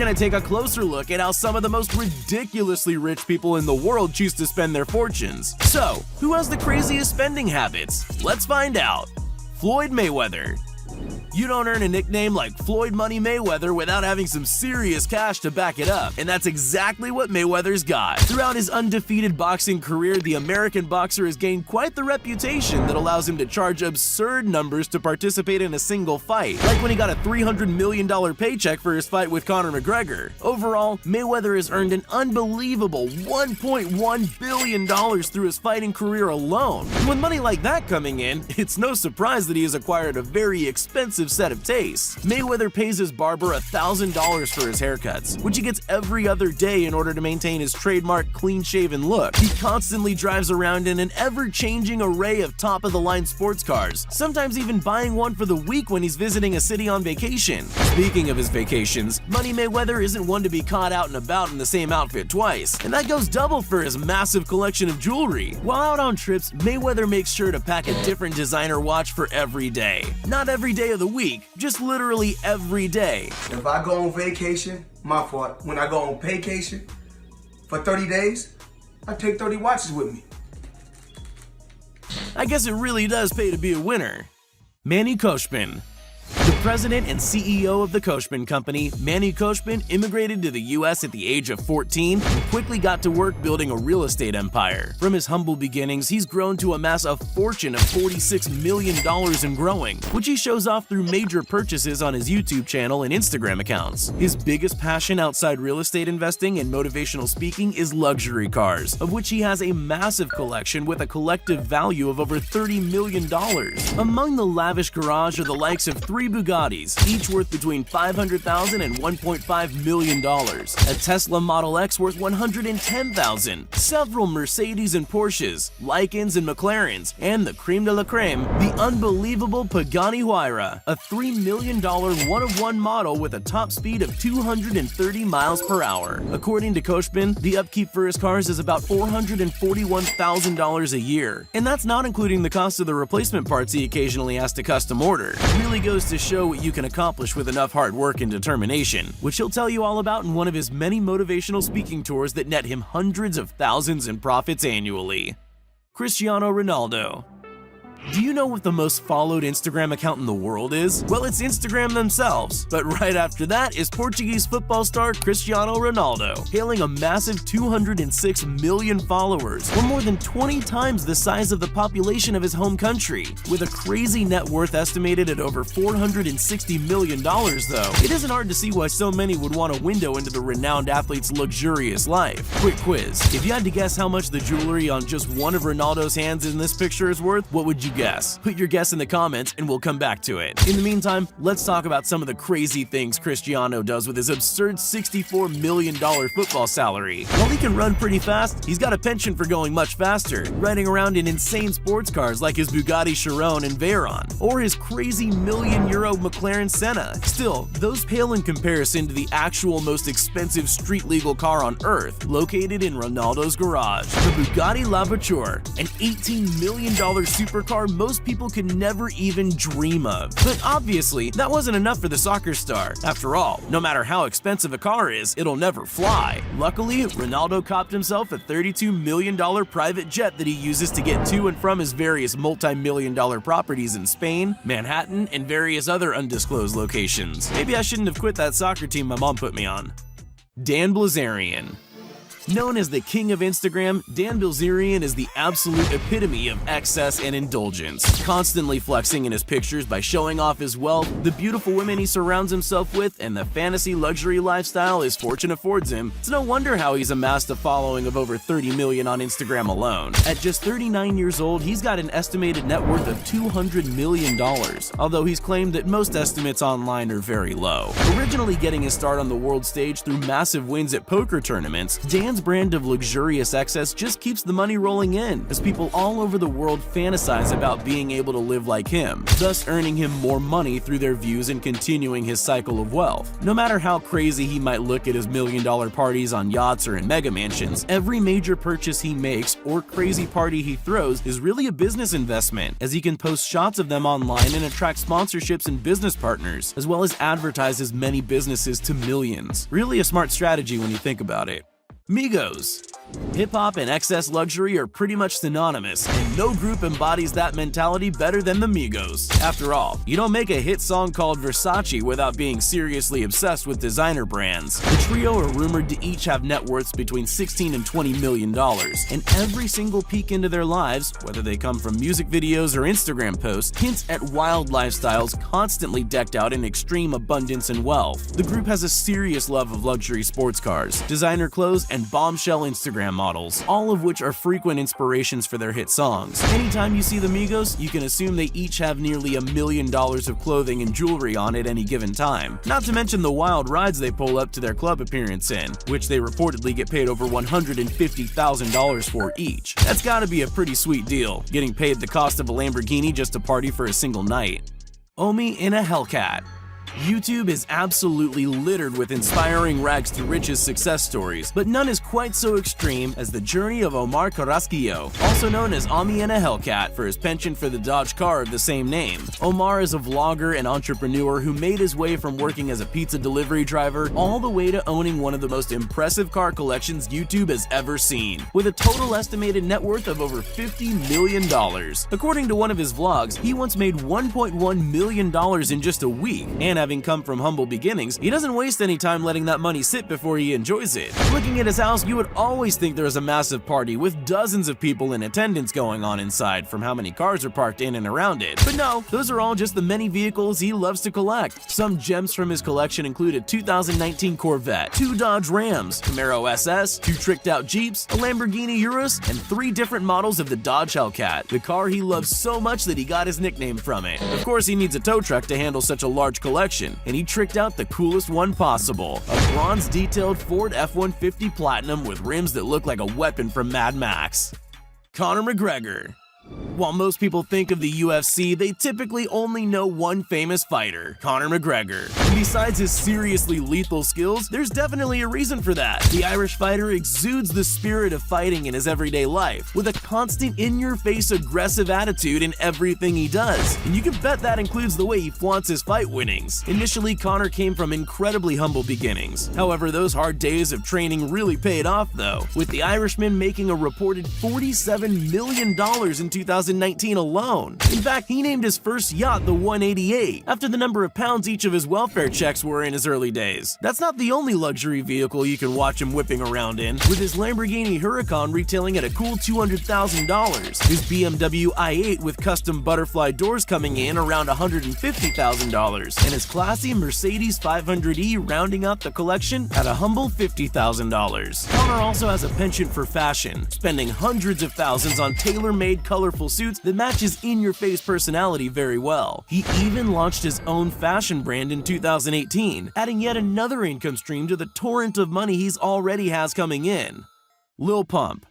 We're gonna take a closer look at how some of the most ridiculously rich people in the world choose to spend their fortunes. So, who has the craziest spending habits? Let's find out. Floyd Mayweather. You don't earn a nickname like Floyd Money Mayweather without having some serious cash to back it up, and that's exactly what Mayweather's got. Throughout his undefeated boxing career, the American boxer has gained quite the reputation that allows him to charge absurd numbers to participate in a single fight, like when he got a $300 million paycheck for his fight with Conor McGregor. Overall, Mayweather has earned an unbelievable $1.1 billion through his fighting career alone. And with money like that coming in, it's no surprise that he has acquired a very expensive set of tastes. Mayweather pays his barber $1,000 for his haircuts, which he gets every other day in order to maintain his trademark clean-shaven look. He constantly drives around in an ever-changing array of top-of-the-line sports cars, sometimes even buying one for the week when he's visiting a city on vacation. Speaking of his vacations, Money Mayweather isn't one to be caught out and about in the same outfit twice, and that goes double for his massive collection of jewelry. While out on trips, Mayweather makes sure to pack a different designer watch for every day. Not every day of the week, just literally every day. If I go on vacation, my fault. When I go on vacation for 30 days, I take 30 watches with me. I guess it really does pay to be a winner. Manny Khosbin. The president and CEO of the Khosbin Company, Manny Khosbin, immigrated to the US at the age of 14 and quickly got to work building a real estate empire. From his humble beginnings, he's grown to amass a fortune of $46 million and growing, which he shows off through major purchases on his YouTube channel and Instagram accounts. His biggest passion outside real estate investing and motivational speaking is luxury cars, of which he has a massive collection with a collective value of over $30 million. Among the lavish garage are the likes of 3 Bugattis, each worth between $500,000 and $1.5 million, a Tesla Model X worth $110,000, several Mercedes and Porsches, Lycans and McLarens, and the creme de la creme, the unbelievable Pagani Huayra, a $3 million one-of-one model with a top speed of 230 miles per hour. According to Khosbin, the upkeep for his cars is about $441,000 a year, and that's not including the cost of the replacement parts he occasionally has to custom order. It really goes to show what you can accomplish with enough hard work and determination, which he'll tell you all about in one of his many motivational speaking tours that net him hundreds of thousands in profits annually. Cristiano Ronaldo. Do you know what the most followed Instagram account in the world is? Well, it's Instagram themselves. But right after that is Portuguese football star Cristiano Ronaldo, hailing a massive 206 million followers, or more than 20 times the size of the population of his home country. With a crazy net worth estimated at over $460 million though, it isn't hard to see why so many would want a window into the renowned athlete's luxurious life. Quick quiz, if you had to guess how much the jewelry on just one of Ronaldo's hands in this picture is worth, what would you guess? Put your guess in the comments and we'll come back to it. In the meantime, let's talk about some of the crazy things Cristiano does with his absurd $64 million football salary. While he can run pretty fast, he's got a penchant for going much faster, riding around in insane sports cars like his Bugatti Chiron and Veyron, or his crazy €1 million McLaren Senna. Still, those pale in comparison to the actual most expensive street-legal car on Earth, located in Ronaldo's garage, the Bugatti La Voiture, an $18 million supercar most people could never even dream of. But obviously, that wasn't enough for the soccer star. After all, no matter how expensive a car is, it'll never fly. Luckily, Ronaldo copped himself a $32 million private jet that he uses to get to and from his various multi-million-dollar properties in Spain, Manhattan, and various other undisclosed locations. Maybe I shouldn't have quit that soccer team my mom put me on. Dan Bilzerian. Known as the king of Instagram, Dan Bilzerian is the absolute epitome of excess and indulgence, constantly flexing in his pictures by showing off his wealth, the beautiful women he surrounds himself with, and the fantasy luxury lifestyle his fortune affords him. It's no wonder how he's amassed a following of over 30 million on Instagram alone. At just 39 years old, he's got an estimated net worth of $200 million, although he's claimed that most estimates online are very low. Originally getting his start on the world stage through massive wins at poker tournaments, Dan's dude's brand of luxurious excess just keeps the money rolling in, as people all over the world fantasize about being able to live like him, thus earning him more money through their views and continuing his cycle of wealth. No matter how crazy he might look at his million-dollar parties on yachts or in mega mansions, every major purchase he makes or crazy party he throws is really a business investment, as he can post shots of them online and attract sponsorships and business partners, as well as advertise his many businesses to millions. Really a smart strategy when you think about it. Migos. Hip-hop and excess luxury are pretty much synonymous, and no group embodies that mentality better than the Migos. After all, you don't make a hit song called Versace without being seriously obsessed with designer brands. The trio are rumored to each have net worths between $16 and $20 million, and every single peek into their lives, whether they come from music videos or Instagram posts, hints at wild lifestyles constantly decked out in extreme abundance and wealth. The group has a serious love of luxury sports cars, designer clothes, and bombshell Instagram models, all of which are frequent inspirations for their hit songs. Anytime you see the Migos, you can assume they each have nearly $1 million of clothing and jewelry on at any given time. Not to mention the wild rides they pull up to their club appearance in, which they reportedly get paid over $150,000 for each. That's gotta be a pretty sweet deal, getting paid the cost of a Lamborghini just to party for a single night. Omi in a Hellcat. YouTube is absolutely littered with inspiring rags to riches success stories, but none is quite so extreme as the journey of Omar Carrasquillo, also known as Omi and a Hellcat for his penchant for the Dodge car of the same name. Omar is a vlogger and entrepreneur who made his way from working as a pizza delivery driver all the way to owning one of the most impressive car collections YouTube has ever seen, with a total estimated net worth of over $50 million. According to one of his vlogs, he once made $1.1 million in just a week, and having come from humble beginnings, he doesn't waste any time letting that money sit before he enjoys it. Looking at his house, you would always think there is a massive party with dozens of people in attendance going on inside from how many cars are parked in and around it. But no, those are all just the many vehicles he loves to collect. Some gems from his collection include a 2019 Corvette, 2 Dodge Rams, Camaro SS, 2 tricked-out Jeeps, a Lamborghini Urus, and 3 different models of the Dodge Hellcat, the car he loves so much that he got his nickname from it. Of course, he needs a tow truck to handle such a large collection, and he tricked out the coolest one possible, a bronze-detailed Ford F-150 Platinum with rims that look like a weapon from Mad Max. Conor McGregor. While most people think of the UFC, they typically only know one famous fighter, Conor McGregor. And besides his seriously lethal skills, there's definitely a reason for that. The Irish fighter exudes the spirit of fighting in his everyday life, with a constant in-your-face aggressive attitude in everything he does. And you can bet that includes the way he flaunts his fight winnings. Initially, Conor came from incredibly humble beginnings. However, those hard days of training really paid off though, with the Irishman making a reported $47 million in 2019 alone. In fact, he named his first yacht the 188, after the number of pounds each of his welfare checks were in his early days. That's not the only luxury vehicle you can watch him whipping around in, with his Lamborghini Huracan retailing at a cool $200,000, his BMW i8 with custom butterfly doors coming in around $150,000, and his classy Mercedes 500e rounding out the collection at a humble $50,000. Conor also has a penchant for fashion, spending hundreds of thousands on tailor-made colorful suits that match his in-your-face personality very well. He even launched his own fashion brand in 2018, adding yet another income stream to the torrent of money he's already has coming in. Lil Pump.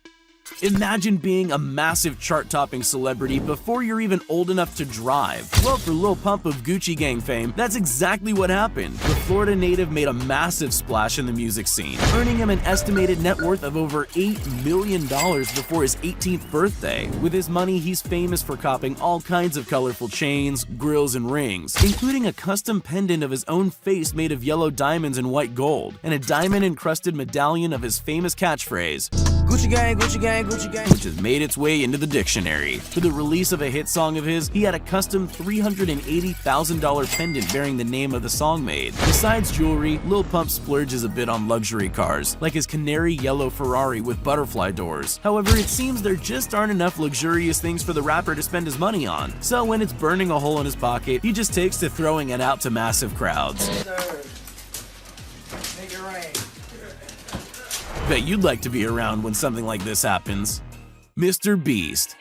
Imagine being a massive chart-topping celebrity before you're even old enough to drive. Well, for Lil Pump of Gucci Gang fame, that's exactly what happened. The Florida native made a massive splash in the music scene, earning him an estimated net worth of over $8 million before his 18th birthday. With his money, he's famous for copping all kinds of colorful chains, grills, and rings, including a custom pendant of his own face made of yellow diamonds and white gold, and a diamond-encrusted medallion of his famous catchphrase, Gucci Gang, Gucci Gang, Gucci Gang, which has made its way into the dictionary. For the release of a hit song of his, he had a custom $380,000 pendant bearing the name of the song made. Besides jewelry, Lil Pump splurges a bit on luxury cars, like his canary yellow Ferrari with butterfly doors. However, it seems there just aren't enough luxurious things for the rapper to spend his money on. So when it's burning a hole in his pocket, he just takes to throwing it out to massive crowds. Make it rain. Bet you'd like to be around when something like this happens. MrBeast.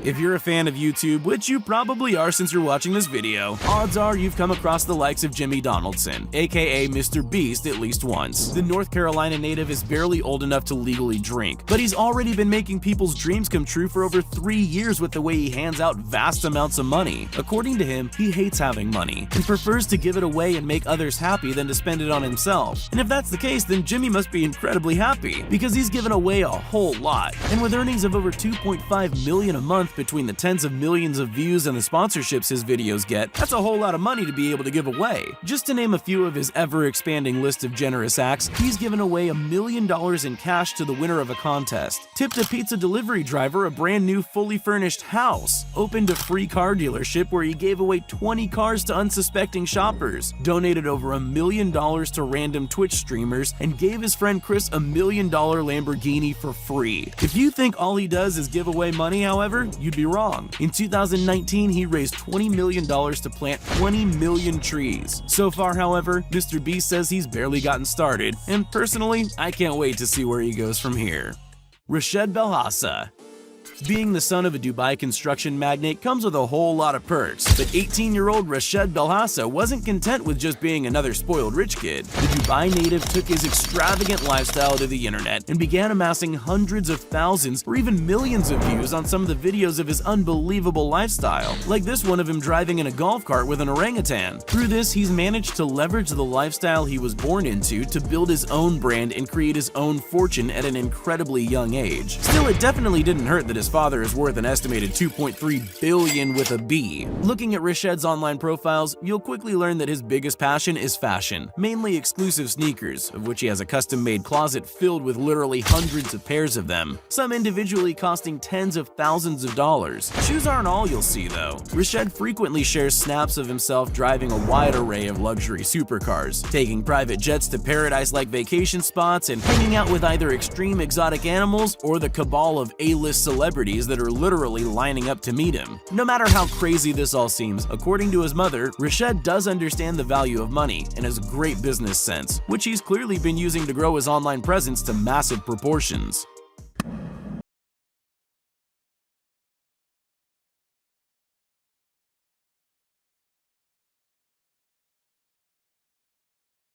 If you're a fan of YouTube, which you probably are since you're watching this video, odds are you've come across the likes of Jimmy Donaldson, aka MrBeast, at least once. The North Carolina native is barely old enough to legally drink, but he's already been making people's dreams come true for over 3 years with the way he hands out vast amounts of money. According to him, he hates having money and prefers to give it away and make others happy than to spend it on himself. And if that's the case, then Jimmy must be incredibly happy, because he's given away a whole lot. And with earnings of over $2.5 million a month between the tens of millions of views and the sponsorships his videos get, that's a whole lot of money to be able to give away. Just to name a few of his ever-expanding list of generous acts, he's given away $1 million in cash to the winner of a contest, tipped a pizza delivery driver a brand new fully furnished house, opened a free car dealership where he gave away 20 cars to unsuspecting shoppers, donated over $1 million to random Twitch streamers, and gave his friend Chris $1 million Lamborghini for free. If you think all he does is give away money, however, you'd be wrong. In 2019, he raised $20 million to plant 20 million trees. So far, however, MrBeast says he's barely gotten started, and personally, I can't wait to see where he goes from here. Richest Belhassa. Being the son of a Dubai construction magnate comes with a whole lot of perks, but 18-year-old Richest Belhassa wasn't content with just being another spoiled rich kid. The Dubai native took his extravagant lifestyle to the internet and began amassing hundreds of thousands or even millions of views on some of the videos of his unbelievable lifestyle, like this one of him driving in a golf cart with an orangutan. Through this, he's managed to leverage the lifestyle he was born into to build his own brand and create his own fortune at an incredibly young age. Still, it definitely didn't hurt that his father is worth an estimated $2.3 billion with a B. Looking at Richest's online profiles, you'll quickly learn that his biggest passion is fashion, mainly exclusive sneakers, of which he has a custom-made closet filled with literally hundreds of pairs of them, some individually costing tens of thousands of dollars. Shoes aren't all you'll see, though. Richest frequently shares snaps of himself driving a wide array of luxury supercars, taking private jets to paradise-like vacation spots, and hanging out with either extreme exotic animals or the cabal of A-list celebrities that are literally lining up to meet him. No matter how crazy this all seems, according to his mother, Richest does understand the value of money and has great business sense, which he's clearly been using to grow his online presence to massive proportions.